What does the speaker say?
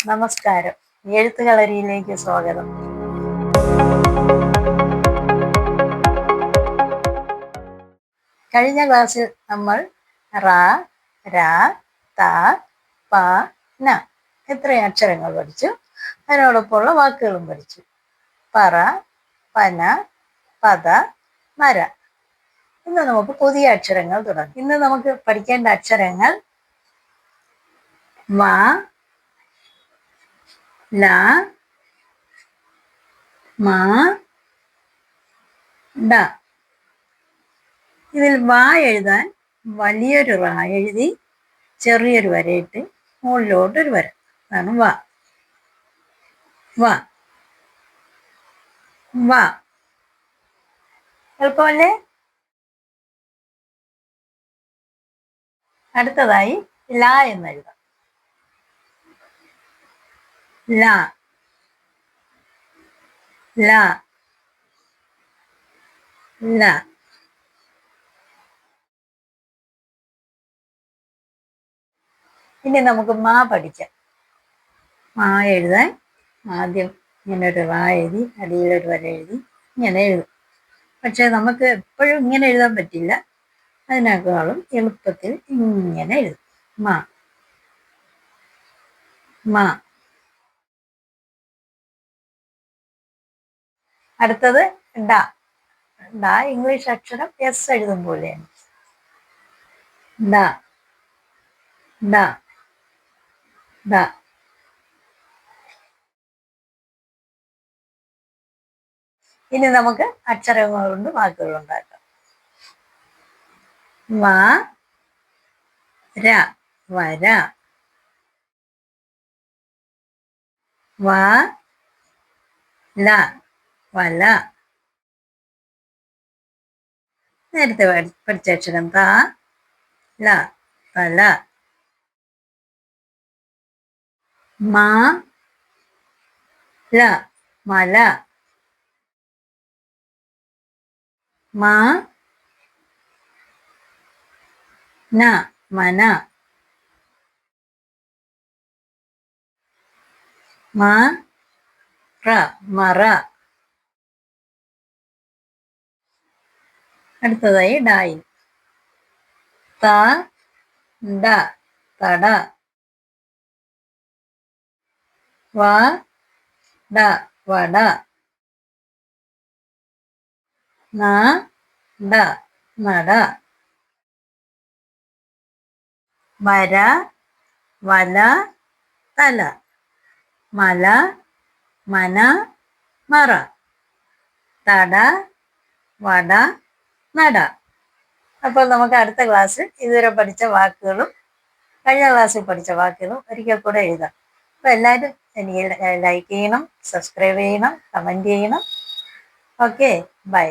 നമസ്കാരം. എഴുത്തുകളരിയിലേക്ക് സ്വാഗതം. കഴിഞ്ഞ ക്ലാസ്സിൽ നമ്മൾ റ, ര, ത, പ, ന എത്രയും അക്ഷരങ്ങൾ പഠിച്ചു. അതിനോടൊപ്പമുള്ള വാക്കുകളും പഠിച്ചു. പറ, പന, പത, മര. ഇന്ന് നമുക്ക് പുതിയ അക്ഷരങ്ങൾ തുടങ്ങാം. ഇന്ന് നമുക്ക് പഠിക്കേണ്ട അക്ഷരങ്ങൾ വ, ല, മ, ഡ. ഇതിൽ വ എഴുതാൻ വലിയൊരു റ എഴുതി ചെറിയൊരു വരയിട്ട് മുകളിലോട്ടൊരു വര. അതാണ് വ. വ വ എളുപ്പമല്ലേ? അടുത്തതായി ല എന്നെഴുതാം. ല, ല, ല. ഇനി നമുക്ക് മാ പഠിക്കാം. മാ എഴുതാൻ ആദ്യം ഇങ്ങനൊരു റാ എഴുതി അടിയിലൊരു വര എഴുതി ഇങ്ങനെ എഴുതും. പക്ഷെ നമുക്ക് എപ്പോഴും ഇങ്ങനെ എഴുതാൻ പറ്റില്ല. അതിനേക്കാളും എളുപ്പത്തിൽ ഇങ്ങനെ എഴുതും. മാ, മാ. അടുത്തത് ഡ. ഡ ഇംഗ്ലീഷ് അക്ഷരം എസ് എഴുതും പോലെയാണ്. ഡ, ഡ, ഡ. ഇനി നമുക്ക് അക്ഷരങ്ങൾ കൊണ്ട് വാക്കുകൾ ഉണ്ടാക്കാം. വ, ര, വര. വ, ല, വല. നേരത്തെ പഠിച്ച അക്ഷരം ത, ല, തല. മ, ല, മല. മ, ന, മന. മ, റ, മറ. അടുത്തതായി ഡായി. ത, ഡ, തട. വ, ഡ, വട. ന, ഡ, നട. വര, വല, തല. മല, മന, മറ. തട, വട, നട. അപ്പോൾ നമുക്ക് അടുത്ത ക്ലാസ്സിൽ ഇതുവരെ പഠിച്ച വാക്കുകളും കഴിഞ്ഞ ക്ലാസ്സിൽ പഠിച്ച വാക്കുകളും ഒരിക്കൽ കൂടെ എഴുതാം. അപ്പോൾ എല്ലാവരും എനിക്ക് ലൈക്ക് ചെയ്യണം, സബ്സ്ക്രൈബ് ചെയ്യണം, കമൻറ്റ് ചെയ്യണം. Okay, by.